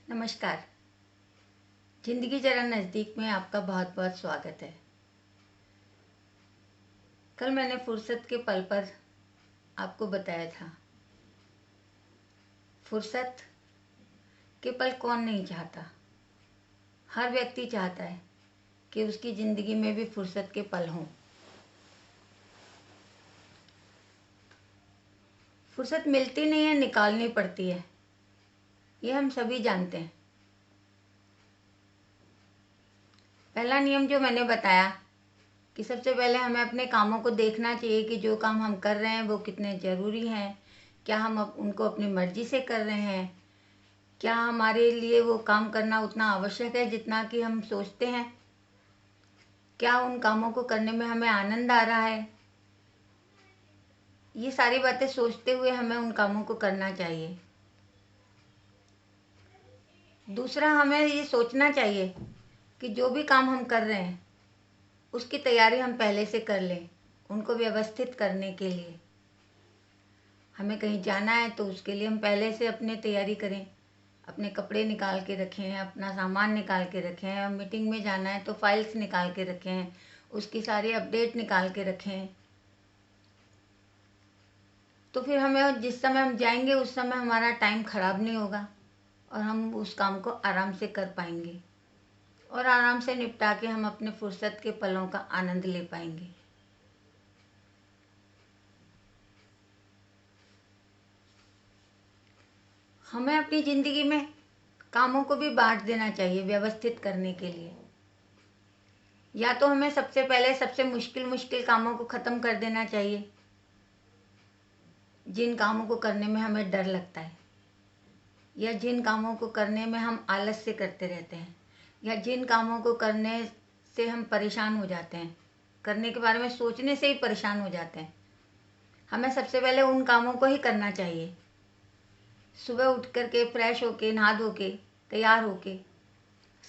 नमस्कार। जिंदगी जरा नज़दीक में आपका बहुत बहुत स्वागत है। कल मैंने फुर्सत के पल पर आपको बताया था। फुर्सत के पल कौन नहीं चाहता। हर व्यक्ति चाहता है कि उसकी ज़िंदगी में भी फुर्सत के पल हों। फुर्सत मिलती नहीं है, निकालनी पड़ती है। ये हम सभी जानते हैं। पहला नियम जो मैंने बताया कि सबसे पहले हमें अपने कामों को देखना चाहिए कि जो काम हम कर रहे हैं वो कितने ज़रूरी हैं। क्या हम उनको अपनी मर्ज़ी से कर रहे हैं? क्या हमारे लिए वो काम करना उतना आवश्यक है जितना कि हम सोचते हैं? क्या उन कामों को करने में हमें आनंद आ रहा है? ये सारी बातें सोचते हुए हमें उन कामों को करना चाहिए। दूसरा, हमें ये सोचना चाहिए कि जो भी काम हम कर रहे हैं उसकी तैयारी हम पहले से कर लें। उनको व्यवस्थित करने के लिए हमें कहीं जाना है तो उसके लिए हम पहले से अपनी तैयारी करें। अपने कपड़े निकाल के रखें, अपना सामान निकाल के रखें। मीटिंग में जाना है तो फाइल्स निकाल के रखें, उसकी सारी अपडेट निकाल के रखें। तो फिर हमें जिस समय हम जाएंगे उस समय हमारा टाइम ख़राब नहीं होगा और हम उस काम को आराम से कर पाएंगे और आराम से निपटा के हम अपने फुर्सत के पलों का आनंद ले पाएंगे। हमें अपनी ज़िंदगी में कामों को भी बांट देना चाहिए व्यवस्थित करने के लिए। या तो हमें सबसे पहले सबसे मुश्किल मुश्किल कामों को ख़त्म कर देना चाहिए, जिन कामों को करने में हमें डर लगता है या जिन कामों को करने में हम आलस से करते रहते हैं या जिन कामों को करने से हम परेशान हो जाते हैं, करने के बारे में सोचने से ही परेशान हो जाते हैं। हमें सबसे पहले उन कामों को ही करना चाहिए। सुबह उठ कर के फ्रेश होके, नहा धो के, तैयार होके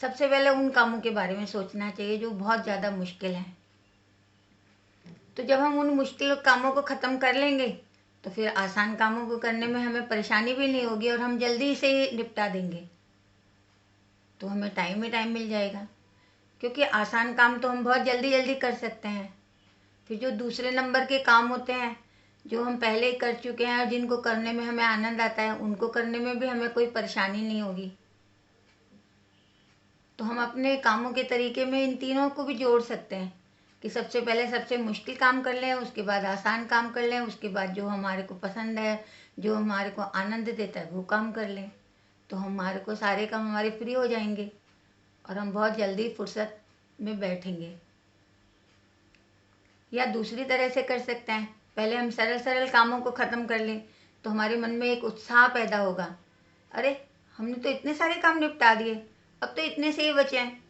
सबसे पहले उन कामों के बारे में सोचना चाहिए जो बहुत ज़्यादा मुश्किल हैं। तो जब हम उन मुश्किल कामों को ख़त्म कर लेंगे तो फिर आसान कामों को करने में हमें परेशानी भी नहीं होगी और हम जल्दी से ही निपटा देंगे। तो हमें टाइम ही टाइम मिल जाएगा, क्योंकि आसान काम तो हम बहुत जल्दी जल्दी कर सकते हैं। फिर जो दूसरे नंबर के काम होते हैं जो हम पहले ही कर चुके हैं और जिनको करने में हमें आनंद आता है, उनको करने में भी हमें कोई परेशानी नहीं होगी। तो हम अपने कामों के तरीके में इन तीनों को भी जोड़ सकते हैं कि सबसे पहले सबसे मुश्किल काम कर लें, उसके बाद आसान काम कर लें, उसके बाद जो हमारे को पसंद है, जो हमारे को आनंद देता है वो काम कर लें। तो हमारे को सारे काम हमारे फ्री हो जाएंगे और हम बहुत जल्दी फुर्सत में बैठेंगे। या दूसरी तरह से कर सकते हैं, पहले हम सरल सरल कामों को ख़त्म कर लें तो हमारे मन में एक उत्साह पैदा होगा। अरे, हमने तो इतने सारे काम निपटा दिए, अब तो इतने से ही बचे हैं,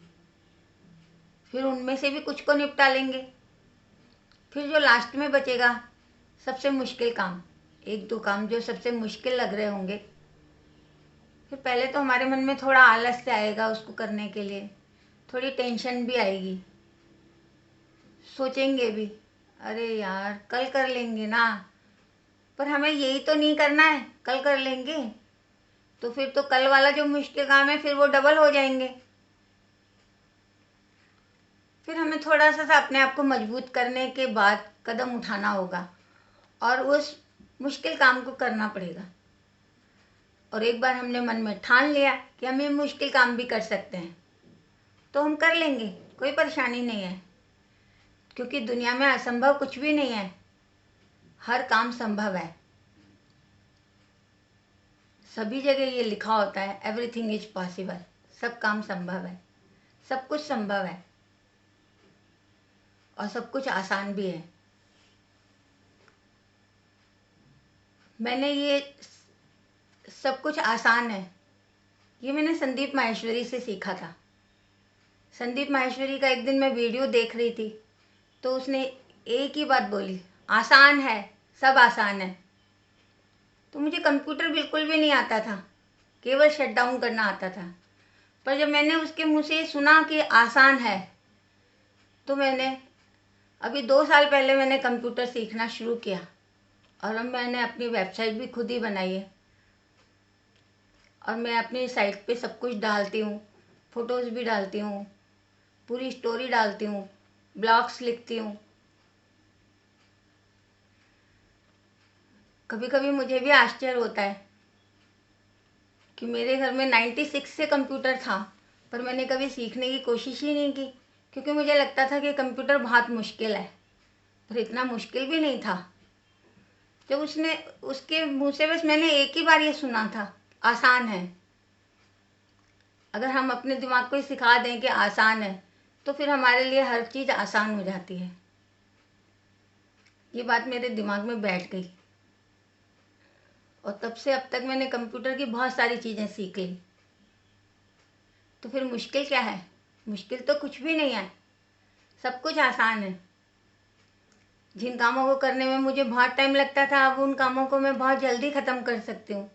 फिर उनमें से भी कुछ को निपटा लेंगे। फिर जो लास्ट में बचेगा सबसे मुश्किल काम, एक दो काम जो सबसे मुश्किल लग रहे होंगे, फिर पहले तो हमारे मन में थोड़ा आलस से आएगा उसको करने के लिए, थोड़ी टेंशन भी आएगी, सोचेंगे भी अरे यार कल कर लेंगे ना, पर हमें यही तो नहीं करना है, कल कर लेंगे। तो फिर तो कल वाला जो मुश्किल काम है फिर वो डबल हो जाएंगे। फिर हमें थोड़ा सा अपने आप को मजबूत करने के बाद कदम उठाना होगा और उस मुश्किल काम को करना पड़ेगा। और एक बार हमने मन में ठान लिया कि हम ये मुश्किल काम भी कर सकते हैं तो हम कर लेंगे, कोई परेशानी नहीं है। क्योंकि दुनिया में असंभव कुछ भी नहीं है, हर काम संभव है। सभी जगह ये लिखा होता है एवरीथिंग इज पॉसिबल, सब काम संभव है, सब कुछ संभव है और सब कुछ आसान भी है। मैंने ये सब कुछ आसान है, ये मैंने संदीप माहेश्वरी से सीखा था। संदीप माहेश्वरी का एक दिन मैं वीडियो देख रही थी तो उसने एक ही बात बोली, आसान है, सब आसान है। तो मुझे कंप्यूटर बिल्कुल भी नहीं आता था, केवल शट डाउन करना आता था। पर जब मैंने उसके मुँह से सुना कि आसान है तो मैंने अभी 2 साल पहले मैंने कंप्यूटर सीखना शुरू किया और अब मैंने अपनी वेबसाइट भी खुद ही बनाई है और मैं अपनी साइट पे सब कुछ डालती हूँ, फ़ोटोज़ भी डालती हूँ, पूरी स्टोरी डालती हूँ, ब्लॉग्स लिखती हूँ। कभी कभी मुझे भी आश्चर्य होता है कि मेरे घर में 96 से कंप्यूटर था, पर मैंने कभी सीखने की कोशिश ही नहीं की, क्योंकि मुझे लगता था कि कंप्यूटर बहुत मुश्किल है। पर इतना मुश्किल भी नहीं था। जब उसने उसके मुँह से बस मैंने एक ही बार ये सुना था, आसान है। अगर हम अपने दिमाग को ही सिखा दें कि आसान है, तो फिर हमारे लिए हर चीज़ आसान हो जाती है। ये बात मेरे दिमाग में बैठ गई और तब से अब तक मैंने कंप्यूटर की बहुत सारी चीज़ें सीख ली। तो फिर मुश्किल क्या है? मुश्किल तो कुछ भी नहीं है, सब कुछ आसान है। जिन कामों को करने में मुझे बहुत टाइम लगता था, अब उन कामों को मैं बहुत जल्दी ख़त्म कर सकती हूँ,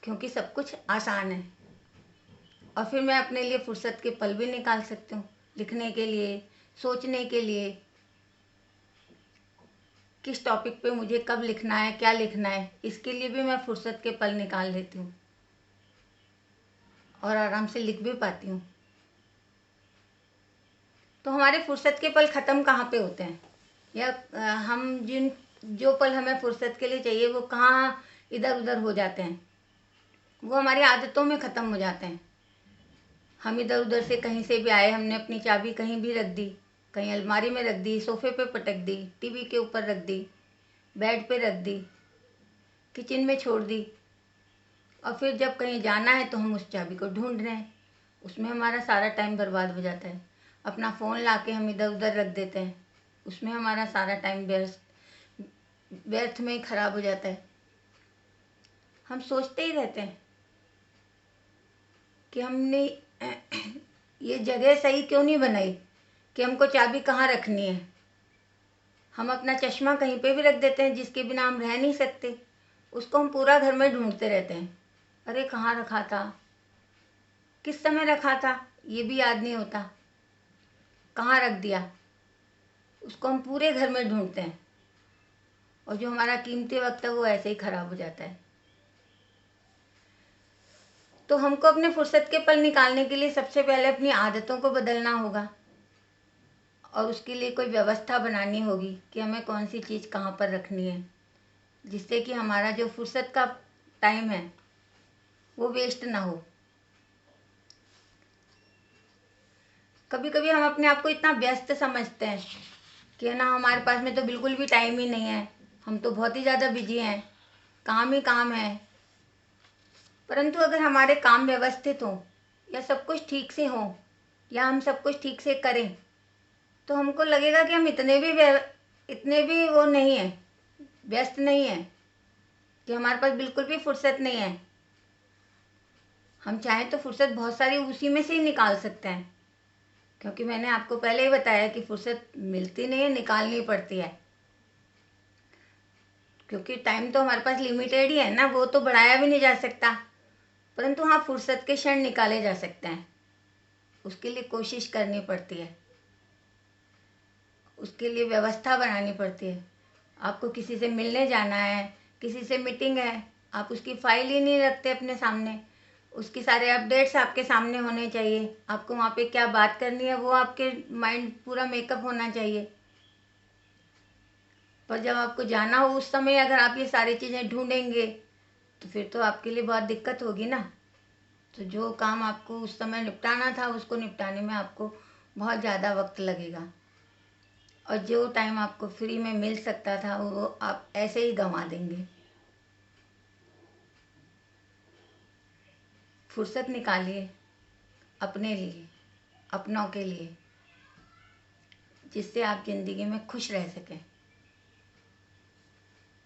क्योंकि सब कुछ आसान है। और फिर मैं अपने लिए फुर्सत के पल भी निकाल सकती हूँ, लिखने के लिए, सोचने के लिए, किस टॉपिक पे मुझे कब लिखना है, क्या लिखना है, इसके लिए भी मैं फुर्सत के पल निकाल लेती हूँ और आराम से लिख भी पाती हूँ। तो हमारे फुर्सत के पल ख़त्म कहाँ पे होते हैं, या हम जो पल हमें फुर्सत के लिए चाहिए वो कहाँ इधर उधर हो जाते हैं? वो हमारी आदतों में ख़त्म हो जाते हैं। हम इधर उधर से कहीं से भी आए, हमने अपनी चाबी कहीं भी रख दी, कहीं अलमारी में रख दी, सोफे पे पटक दी, टीवी के ऊपर रख दी, बेड पे रख दी, किचन में छोड़ दी, और फिर जब कहीं जाना है तो हम उस चाबी को ढूंढ रहे हैं। उसमें हमारा सारा टाइम बर्बाद हो जाता है। अपना फ़ोन ला के हम इधर उधर रख देते हैं, उसमें हमारा सारा टाइम व्यर्थ में ही खराब हो जाता है। हम सोचते ही रहते हैं कि हमने ये जगह सही क्यों नहीं बनाई, कि हमको चाबी कहाँ रखनी है। हम अपना चश्मा कहीं पे भी रख देते हैं जिसके बिना हम रह नहीं सकते, उसको हम पूरा घर में ढूंढते रहते हैं। अरे कहाँ रखा था, किस समय रखा था, ये भी याद नहीं होता, कहाँ रख दिया, उसको हम पूरे घर में ढूंढते हैं। और जो हमारा कीमती वक्त है वो ऐसे ही खराब हो जाता है। तो हमको अपने फुर्सत के पल निकालने के लिए सबसे पहले अपनी आदतों को बदलना होगा, और उसके लिए कोई व्यवस्था बनानी होगी कि हमें कौन सी चीज़ कहाँ पर रखनी है, जिससे कि हमारा जो फुर्सत का टाइम है वो वेस्ट ना हो। कभी कभी हम अपने आप को इतना व्यस्त समझते हैं कि ना हमारे पास में तो बिल्कुल भी टाइम ही नहीं है, हम तो बहुत ही ज़्यादा बिजी हैं, काम ही काम है। परंतु अगर हमारे काम व्यवस्थित हों, या सब कुछ ठीक से हो, या हम सब कुछ ठीक से करें, तो हमको लगेगा कि हम इतने भी वो नहीं है, व्यस्त नहीं है, कि हमारे पास बिल्कुल भी फुर्सत नहीं है। हम चाहें तो फुर्सत बहुत सारी उसी में से ही निकाल सकते हैं, क्योंकि मैंने आपको पहले ही बताया कि फुर्सत मिलती नहीं है, निकालनी पड़ती है। क्योंकि टाइम तो हमारे पास लिमिटेड ही है ना, वो तो बढ़ाया भी नहीं जा सकता। परंतु हाँ, फुर्सत के क्षण निकाले जा सकते हैं, उसके लिए कोशिश करनी पड़ती है, उसके लिए व्यवस्था बनानी पड़ती है। आपको किसी से मिलने जाना है, किसी से मीटिंग है, आप उसकी फाइल ही नहीं रखते अपने सामने, उसके सारे अपडेट्स आपके सामने होने चाहिए। आपको वहाँ पे क्या बात करनी है वो आपके माइंड पूरा मेकअप होना चाहिए। पर जब आपको जाना हो उस समय अगर आप ये सारी चीज़ें ढूंढेंगे तो फिर तो आपके लिए बहुत दिक्कत होगी ना। तो जो काम आपको उस समय निपटाना था उसको निपटाने में आपको बहुत ज़्यादा वक्त लगेगा, और जो टाइम आपको फ्री में मिल सकता था वो आप ऐसे ही गंवा देंगे। फुर्सत निकालिए अपने लिए, अपनों के लिए, जिससे आप ज़िंदगी में खुश रह सकें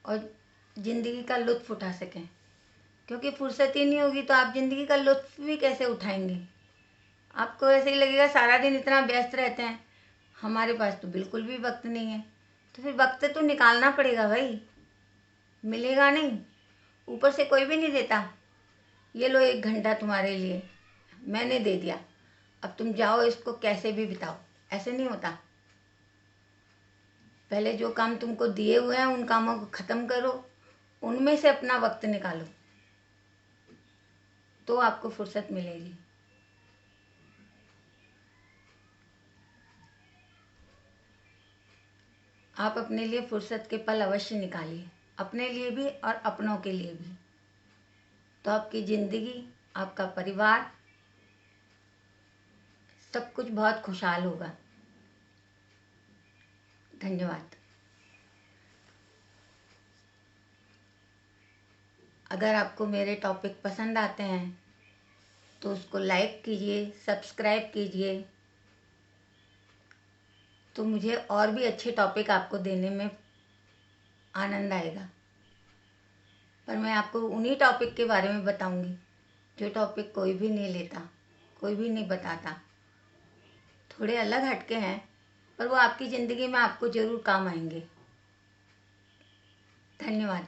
और ज़िंदगी का लुत्फ़ उठा सकें। क्योंकि फुर्सत ही नहीं होगी तो आप ज़िंदगी का लुत्फ़ भी कैसे उठाएंगे? आपको ऐसे ही लगेगा सारा दिन इतना व्यस्त रहते हैं, हमारे पास तो बिल्कुल भी वक्त नहीं है। तो फिर वक्त तो निकालना पड़ेगा भाई, मिलेगा नहीं, ऊपर से कोई भी नहीं देता। ये लो 1 घंटा तुम्हारे लिए मैंने दे दिया, अब तुम जाओ इसको कैसे भी बिताओ, ऐसे नहीं होता। पहले जो काम तुमको दिए हुए हैं उन कामों को ख़त्म करो, उनमें से अपना वक्त निकालो। तो आपको फुर्सत मिलेगी। आप अपने लिए फुर्सत के पल अवश्य निकालिए, अपने लिए भी और अपनों के लिए भी। तो आपकी ज़िंदगी, आपका परिवार, सब कुछ बहुत खुशहाल होगा। धन्यवाद। अगर आपको मेरे टॉपिक पसंद आते हैं तो उसको लाइक कीजिए, सब्सक्राइब कीजिए, तो मुझे और भी अच्छे टॉपिक आपको देने में आनंद आएगा। पर मैं आपको उन्हीं टॉपिक के बारे में बताऊंगी जो टॉपिक कोई भी नहीं लेता, कोई भी नहीं बताता। थोड़े अलग हटके हैं, पर वो आपकी ज़िंदगी में आपको ज़रूर काम आएंगे। धन्यवाद।